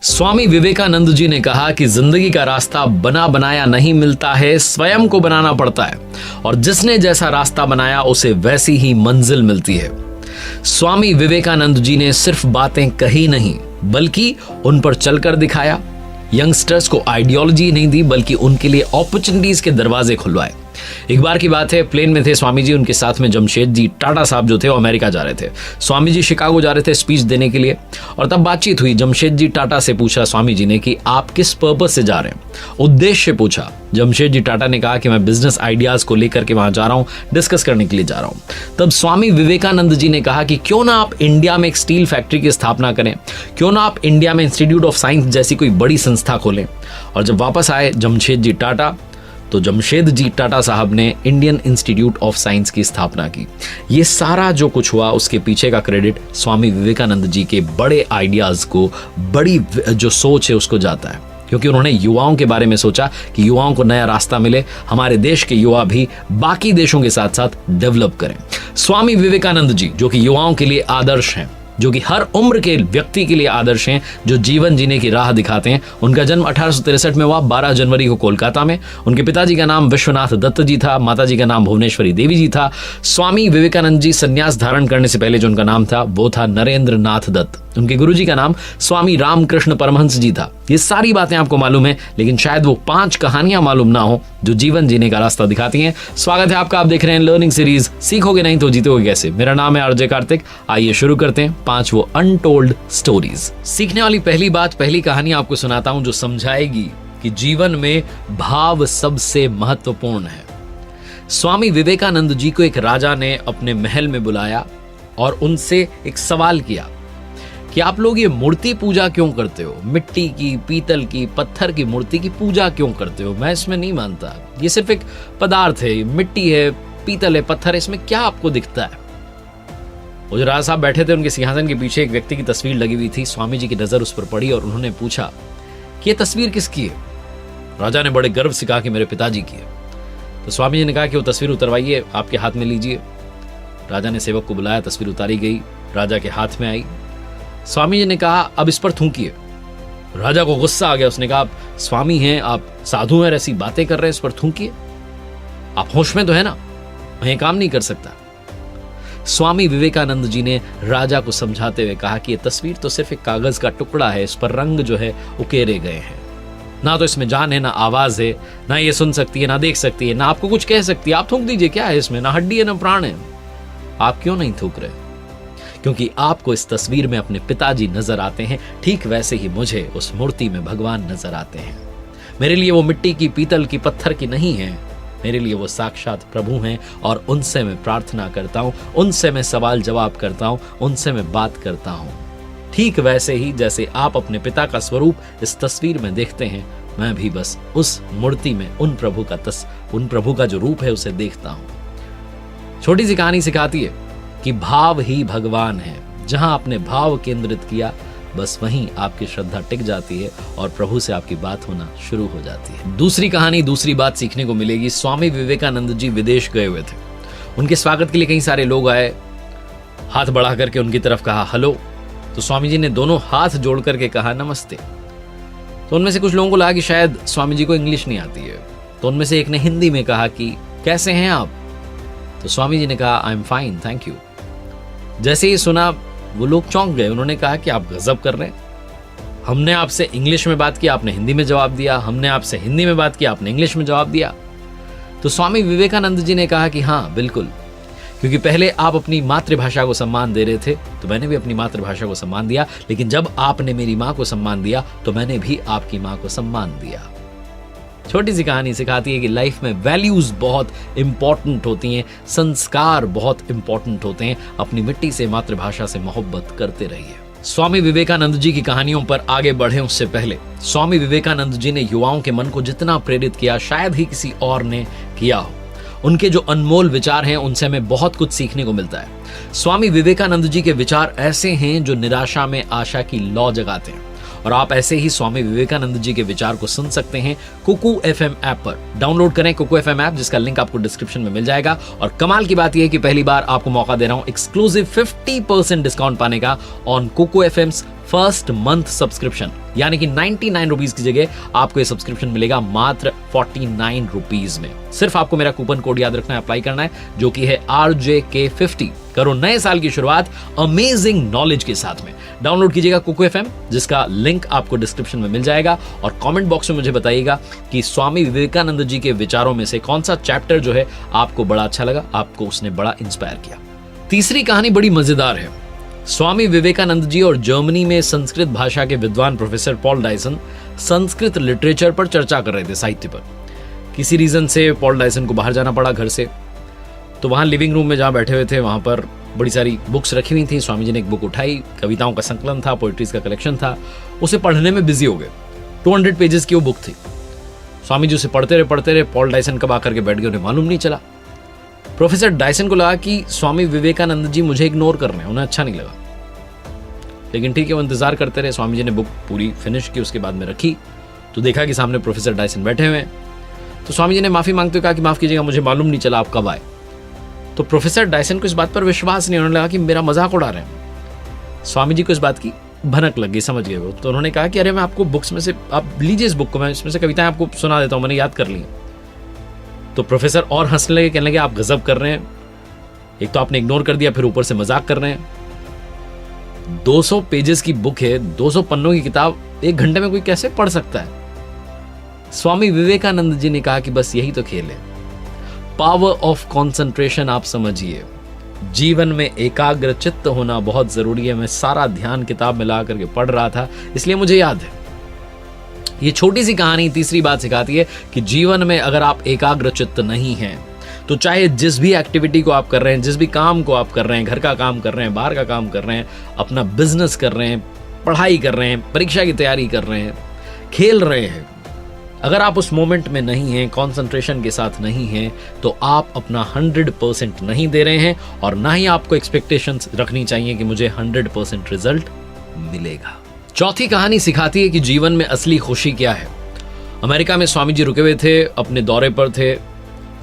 स्वामी विवेकानंद जी ने कहा कि जिंदगी का रास्ता बना बनाया नहीं मिलता है, स्वयं को बनाना पड़ता है और जिसने जैसा रास्ता बनाया उसे वैसी ही मंजिल मिलती है। स्वामी विवेकानंद जी ने सिर्फ बातें कही नहीं बल्कि उन पर चलकर दिखाया। यंगस्टर्स को आइडियोलॉजी नहीं दी बल्कि उनके लिए अपॉर्चुनिटीज के दरवाजे खुलवाए। एक बार की बात है, प्लेन में थे स्वामी जी, उनके साथ में जमशेद जी टाटा साहब जो थे वो अमेरिका जा रहे थे। स्वामी जी शिकागो जा रहे थे स्पीच देने के लिए और तब बातचीत हुई। जमशेद जी टाटा से पूछा स्वामी जी ने कि आप किस पर्पस से जा रहे हैं, उद्देश्य पूछा। जमशेद जी टाटा ने कहा कि मैं बिजनेस आइडियाज को लेकर के वहां जा रहा हूं, डिस्कस करने के लिए जा रहा हूं। तब स्वामी विवेकानंद जी ने कहा कि क्यों ना आप इंडिया में एक स्टील फैक्ट्री की स्थापना करें, क्यों ना आप इंडिया में इंस्टीट्यूट ऑफ साइंस जैसी कोई बड़ी संस्था खोलें। और जब वापस आए जमशेद जी टाटा तो जमशेद जी टाटा साहब ने इंडियन इंस्टीट्यूट ऑफ साइंस की स्थापना की। ये सारा जो कुछ हुआ उसके पीछे का क्रेडिट स्वामी विवेकानंद जी के बड़े आइडियाज को, बड़ी जो सोच है उसको जाता है, क्योंकि उन्होंने युवाओं के बारे में सोचा कि युवाओं को नया रास्ता मिले, हमारे देश के युवा भी बाकी देशों के साथ साथ डेवलप करें। स्वामी विवेकानंद जी जो कि युवाओं के लिए आदर्श हैं, जो कि हर उम्र के व्यक्ति के लिए आदर्श हैं, जो जीवन जीने की राह दिखाते हैं। उनका जन्म 1863 में हुआ 12 जनवरी को कोलकाता में। उनके पिताजी का नाम विश्वनाथ दत्त जी था, माताजी का नाम भुवनेश्वरी देवी जी था। स्वामी विवेकानंद जी संन्यास धारण करने से पहले जो उनका नाम था वो था नरेंद्र नाथ दत्त। उनके गुरुजी का नाम स्वामी रामकृष्ण परमहंस जी था। ये सारी बातें आपको मालूम है, लेकिन शायद वो 5 कहानियां मालूम ना हो जो जीवन जीने का रास्ता दिखाती हैं। स्वागत है आपका, आप देख रहे हैं लर्निंग सीरीज सीखोगे नहीं तो जीतोगे कैसे। मेरा नाम है आरजे कार्तिक। आइए शुरू करते हैं 5 वो अनटोल्ड स्टोरीज। सीखने वाली पहली बात, पहली कहानी आपको सुनाता हूं जो समझाएगी कि जीवन में भाव सबसे महत्वपूर्ण है। स्वामी विवेकानंद जी को एक राजा ने अपने महल में बुलाया और उनसे एक सवाल किया कि आप लोग ये मूर्ति पूजा क्यों करते हो, मिट्टी की, पीतल की, पत्थर की मूर्ति की पूजा क्यों करते हो? मैं इसमें नहीं मानता, ये सिर्फ एक पदार्थ है, मिट्टी है, पीतल है, पत्थर है, इसमें क्या आपको दिखता है? वो जो राजा साहब बैठे थे उनके सिंहासन के पीछे एक व्यक्ति की तस्वीर लगी हुई थी। स्वामी जी की नजर उस पर पड़ी और उन्होंने पूछा कि ये तस्वीर किसकी है? राजा ने बड़े गर्व से कहा कि मेरे पिताजी की है। तो स्वामी जी ने कहा कि वो तस्वीर उतरवाइए, आपके हाथ में लीजिए। राजा ने सेवक को बुलाया, तस्वीर उतारी गई, राजा के हाथ में आई। स्वामी जी ने कहा अब इस पर थूकिए। राजा को गुस्सा आ गया, उसने कहा आप स्वामी हैं, आप साधु हैं, ऐसी बातें कर रहे हैं, इस पर थूकिए, आप होश में तो है ना, मैं काम नहीं कर सकता। स्वामी विवेकानंद जी ने राजा को समझाते हुए कहा कि यह तस्वीर तो सिर्फ एक कागज का टुकड़ा है, इस पर रंग जो है उकेरे गए हैं, ना तो इसमें जान है, ना आवाज है, ना ये सुन सकती है, ना देख सकती है, ना आपको कुछ कह सकती है। आप थूक दीजिए, क्या है इसमें, ना हड्डी है ना प्राण है। आप क्यों नहीं थूक रहे? क्योंकि आपको इस तस्वीर में अपने पिताजी नजर आते हैं, ठीक वैसे ही मुझे उस मूर्ति में भगवान नजर आते हैं। मेरे लिए वो मिट्टी की, पीतल की, पत्थर की नहीं है, मेरे लिए वो साक्षात प्रभु हैं और उनसे मैं प्रार्थना करता हूं, उनसे मैं सवाल जवाब करता हूं, उनसे मैं बात करता हूं। ठीक वैसे ही जैसे आप अपने पिता का स्वरूप इस तस्वीर में देखते हैं, मैं भी बस उस मूर्ति में उन प्रभु का जो रूप है उसे देखता हूं। छोटी सी कहानी सिखाती है कि भाव ही भगवान है। जहां आपने भाव केंद्रित किया, बस वहीं आपकी श्रद्धा टिक जाती है और प्रभु से आपकी बात होना शुरू हो जाती है। दूसरी कहानी, दूसरी बात सीखने को मिलेगी। स्वामी विवेकानंद जी विदेश गए हुए थे। उनके स्वागत के लिए कई सारे लोग आए, हाथ बढ़ा करके उनकी तरफ कहा हेलो। तो स्वामी जी ने दोनों हाथ जोड़ करके कहा नमस्ते। तो उनमें से कुछ लोगों को लगा कि शायद स्वामी जी को इंग्लिश नहीं आती है, तो उनमें से एक ने हिंदी में कहा कि कैसे हैं आप? तो स्वामी जी ने कहा I am fine, thank you. जैसे ही सुना वो लोग चौंक गए। उन्होंने कहा कि आप गजब कर रहे हैं, हमने आपसे इंग्लिश में बात की, आपने हिंदी में जवाब दिया, हमने आपसे हिंदी में बात की, आपने इंग्लिश में जवाब दिया। तो स्वामी विवेकानंद जी ने कहा कि हाँ बिल्कुल, क्योंकि पहले आप अपनी मातृभाषा को सम्मान दे रहे थे तो मैंने भी अपनी मातृभाषा को सम्मान दिया, लेकिन जब आपने मेरी माँ को सम्मान दिया तो मैंने भी आपकी माँ को सम्मान दिया। छोटी सी कहानी सिखाती है कि लाइफ में वैल्यूज बहुत इंपॉर्टेंट होती हैं, संस्कार बहुत इंपॉर्टेंट होते हैं। अपनी मिट्टी से, मातृभाषा से मोहब्बत करते रहिए। स्वामी विवेकानंद जी की कहानियों पर आगे बढ़े उससे पहले स्वामी विवेकानंद जी ने युवाओं के मन को जितना प्रेरित किया शायद ही किसी और ने किया हो। उनके जो अनमोल विचार हैं उनसे हमें बहुत कुछ सीखने को मिलता है। स्वामी विवेकानंद जी के विचार ऐसे हैं जो निराशा में आशा की लौ जगाते हैं, और आप ऐसे ही स्वामी विवेकानंद जी के विचार को सुन सकते हैं कुकू FM ऐप पर। डाउनलोड करें कुकू FM ऐप, जिसका लिंक आपको डिस्क्रिप्शन में मिल जाएगा। और कमाल की बात यह है कि पहली बार आपको मौका दे रहा हूं एक्सक्लूसिव 50% डिस्काउंट पाने का on Kuku FM's first month subscription, यानी कि 99 रुपीज की जगह आपको ये सब्सक्रिप्शन मिलेगा मात्र 49 रुपीज में। सिर्फ आपको मेरा कूपन कोड याद रखना है, अप्लाई करना है, जो कि है RJK50। करो नए साल की शुरुआत अमेजिंग नॉलेज के साथ में। डाउनलोड कीजिएगा कुकू FM, जिसका लिंक आपको डिस्क्रिप्शन में मिल जाएगा, और कमेंट बॉक्स में मुझे बताइएगा कि स्वामी विवेकानंद जी के विचारों में से कौन सा चैप्टर जो है आपको बड़ा अच्छा लगा, आपको उसने बड़ा इंस्पायर किया। तीसरी कहानी बड़ी मजेदार है। स्वामी विवेकानंद जी और जर्मनी में संस्कृत भाषा के विद्वान professor Paul Dyson Sanskrit literature पर चर्चा कर रहे थे, साहित्य पर। किसी रीजन से पॉल डायसन को बाहर जाना पड़ा घर से, तो वहां लिविंग रूम में जहां बैठे हुए थे वहां पर बड़ी सारी बुक्स रखी हुई थी। स्वामी जी ने एक बुक उठाई, कविताओं का संकलन था, पोइट्रीज का कलेक्शन था, उसे पढ़ने में बिजी हो गए। 200 पेजेस की वो बुक थी। स्वामी जी उसे पढ़ते रहे। पॉल डायसन कब आकर के बैठ गए उन्हें मालूम नहीं चला। प्रोफेसर डायसन को लगा कि स्वामी विवेकानंद जी मुझे इग्नोर कर रहे हैं, उन्हें अच्छा नहीं लगा। लेकिन ठीक है, वो इंतजार करते रहे। स्वामी जी ने बुक पूरी फिनिश की, उसके बाद में रखी, तो देखा कि सामने प्रोफेसर डायसन बैठे हुए हैं। तो स्वामी जी ने माफी मांगते हुए कहा कि माफ कीजिएगा, मुझे मालूम नहीं चला आप कब आए। तो प्रोफेसर डायसन को इस बात पर विश्वास नहीं होने लगा कि मेरा मजाक उड़ा रहे हैं। स्वामी जी को इस बात की भनक लग गई, समझ गए वो। तो उन्होंने कहा कि अरे मैं आपको बुक्स में से, आप लीजिए इस बुक को, मैं इसमें से कविताएं आपको सुना देता हूँ, मैंने याद कर ली। तो प्रोफेसर और हंसने लगे, कहने लगे आप गजब कर रहे हैं, एक तो आपने इग्नोर कर दिया, फिर ऊपर से मजाक कर रहे हैं। 200 पेजेस की बुक है, 200 पन्नों की किताब 1 घंटे में कोई कैसे पढ़ सकता है? स्वामी विवेकानंद जी ने कहा कि बस यही तो खेल है, पावर ऑफ कंसंट्रेशन। आप समझिए, जीवन में एकाग्र चित्त होना बहुत जरूरी है। मैं सारा ध्यान किताब में ला करके पढ़ रहा था, इसलिए मुझे याद है। ये छोटी सी कहानी तीसरी बात सिखाती है कि जीवन में अगर आप एकाग्र चित्त नहीं हैं, तो चाहे जिस भी एक्टिविटी को आप कर रहे हैं, जिस भी काम को आप कर रहे हैं, घर का काम कर रहे हैं, बाहर का काम कर रहे हैं, अपना बिजनेस कर रहे हैं, पढ़ाई कर रहे हैं, परीक्षा की तैयारी कर रहे हैं, खेल रहे हैं, अगर आप उस मोमेंट में नहीं हैं, कंसंट्रेशन के साथ नहीं हैं, तो आप अपना 100% नहीं दे रहे हैं, और ना ही आपको एक्सपेक्टेशंस रखनी चाहिए कि मुझे 100% रिजल्ट मिलेगा। चौथी कहानी सिखाती है कि जीवन में असली खुशी क्या है। अमेरिका में स्वामी जी रुके हुए थे, अपने दौरे पर थे।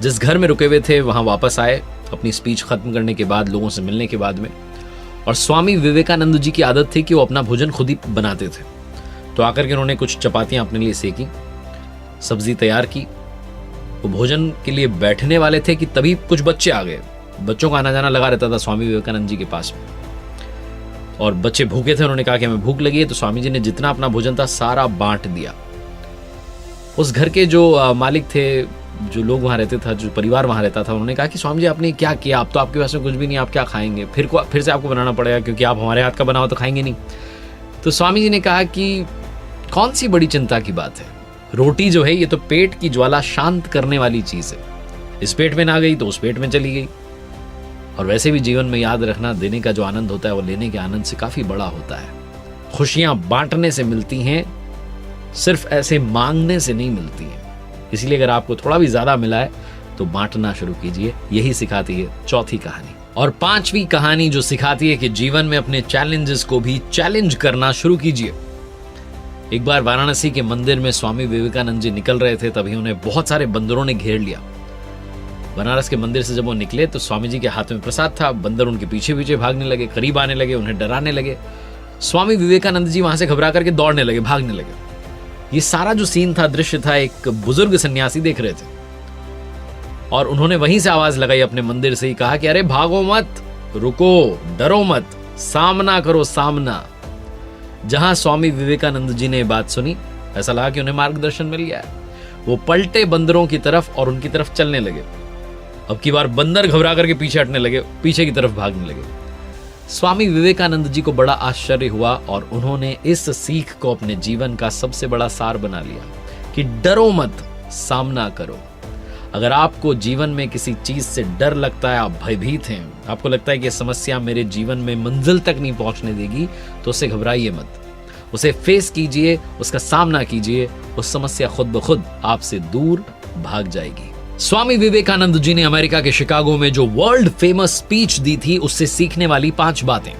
जिस घर में रुके हुए थे वहां वापस आए अपनी स्पीच खत्म करने के बाद, लोगों से मिलने के बाद में। और स्वामी विवेकानंद जी की आदत थी कि वो अपना भोजन खुद ही बनाते थे। तो आकर के उन्होंने कुछ चपातियां अपने लिए सेकी, सब्जी तैयार की। वो भोजन के लिए बैठने वाले थे कि तभी कुछ बच्चे आ गए। बच्चों का आना जाना लगा रहता था स्वामी विवेकानंद जी के पास में, और बच्चे भूखे थे। उन्होंने कहा कि हमें भूख लगी है, तो स्वामी जी ने जितना अपना भोजन था सारा बांट दिया। उस घर के जो मालिक थे, जो लोग वहां रहते था, जो परिवार वहां रहता था, उन्होंने कहा कि स्वामी जी आपने क्या किया, आप तो आपके पास में कुछ भी नहीं, आप क्या खाएंगे, फिर से आपको बनाना पड़ेगा, क्योंकि आप हमारे हाथ का बना हो तो खाएंगे नहीं। तो स्वामी जी ने कहा कि कौन सी बड़ी चिंता की बात है, रोटी जो है ये तो पेट की ज्वाला शांत करने वाली चीज है, इस पेट में ना गई तो उस पेट में चली गई। और वैसे भी जीवन में याद रखना, देने का जो आनंद होता है वो लेने के आनंद से काफी बड़ा होता है। खुशियां बांटने से मिलती हैं, सिर्फ ऐसे मांगने से नहीं मिलती हैं। इसलिए अगर आपको थोड़ा भी ज्यादा मिला है तो बांटना शुरू कीजिए। यही सिखाती है चौथी कहानी। और पांचवी कहानी जो सिखाती है कि जीवन में अपने चैलेंजेस को भी चैलेंज करना शुरू कीजिए। एक बार वाराणसी के मंदिर में स्वामी विवेकानंद जी निकल रहे थे, तभी उन्हें बहुत सारे बंदरों ने घेर लिया। बनारस के मंदिर से जब वो निकले तो स्वामी जी के हाथ में प्रसाद था। बंदर उनके पीछे पीछे भागने लगे, करीब आने लगे, उन्हें डराने लगे। स्वामी विवेकानंद जी वहां से घबरा करके दौड़ने लगे, भागने लगे। ये सारा जो सीन था, दृश्य था, एक बुजुर्ग सन्यासी देख रहे थे, और उन्होंने वहीं से आवाज लगाई अपने मंदिर से ही, कहा कि अरे भागो मत, रुको, डरो मत, सामना करो, सामना। जहां स्वामी विवेकानंद जी ने बात सुनी, ऐसा लगा कि उन्हें मार्गदर्शन मिल गया है। वो पलटे बंदरों की तरफ और उनकी तरफ चलने लगे। अब की बार बंदर घबरा करके पीछे हटने लगे, पीछे की तरफ भागने लगे। स्वामी विवेकानंद जी को बड़ा आश्चर्य हुआ, और उन्होंने इस सीख को अपने जीवन का सबसे बड़ा सार बना लिया कि डरो मत, सामना करो। अगर आपको जीवन में किसी चीज से डर लगता है, आप भयभीत हैं, आपको लगता है कि समस्या मेरे जीवन में मंजिल तक नहीं पहुंचने देगी, तो उससे घबराइए मत, उसे फेस कीजिए, उसका सामना कीजिए। उस समस्या खुद ब खुद आपसे दूर भाग जाएगी। स्वामी विवेकानंद जी ने अमेरिका के शिकागो में जो वर्ल्ड फेमस स्पीच दी थी, उससे सीखने वाली 5 बातें।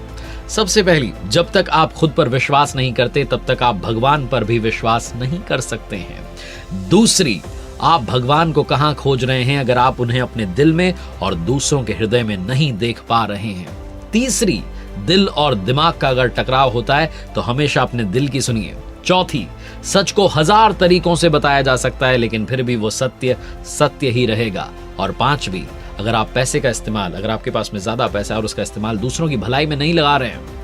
सबसे पहली, जब तक आप खुद पर विश्वास नहीं करते तब तक आप भगवान पर भी विश्वास नहीं कर सकते हैं। दूसरी, आप भगवान को कहां खोज रहे हैं अगर आप उन्हें अपने दिल में और दूसरों के हृदय में नहीं देख पा रहे हैं। तीसरी, दिल और दिमाग का अगर टकराव होता है तो हमेशा अपने दिल की सुनिए। चौथी, सच को 1000 तरीकों से बताया जा सकता है लेकिन फिर भी वो सत्य सत्य ही रहेगा। और पांचवी, अगर आप पैसे का इस्तेमाल, अगर आपके पास में ज्यादा पैसा है और उसका इस्तेमाल दूसरों की भलाई में नहीं लगा रहे हैं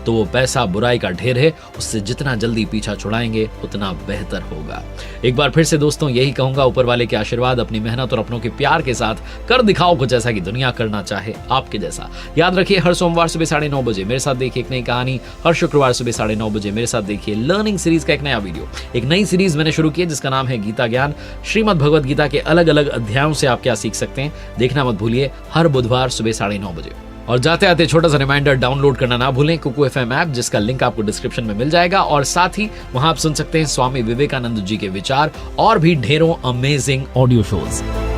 तो वो पैसा बुराई का ढेर है, उससे जितना जल्दी पीछा छुड़ाएंगे उतना बेहतर होगा। एक बार फिर से दोस्तों यही कहूंगा, ऊपर वाले के आशीर्वाद, अपनी मेहनत और अपनों के प्यार के साथ कर दिखाओ कुछ ऐसा कि दुनिया करना चाहे आपके जैसा। याद रखिए, हर सोमवार सुबह 9:30 बजे मेरे साथ देखिए एक नई कहानी, हर शुक्रवार सुबह 9:30 बजे मेरे साथ देखिए लर्निंग सीरीज का एक नया वीडियो। एक नई सीरीज मैंने शुरू की है जिसका नाम है गीता ज्ञान। श्रीमद् भगवद गीता के अलग अलग अध्यायों से आप क्या सीख सकते हैं, देखना मत भूलिए, हर बुधवार सुबह 9:30 बजे। और जाते आते छोटा सा रिमाइंडर, डाउनलोड करना ना भूलें कुकू FM ऐप, जिसका लिंक आपको डिस्क्रिप्शन में मिल जाएगा। और साथ ही वहां आप सुन सकते हैं स्वामी विवेकानंद जी के विचार और भी ढेरों अमेजिंग ऑडियो शोज।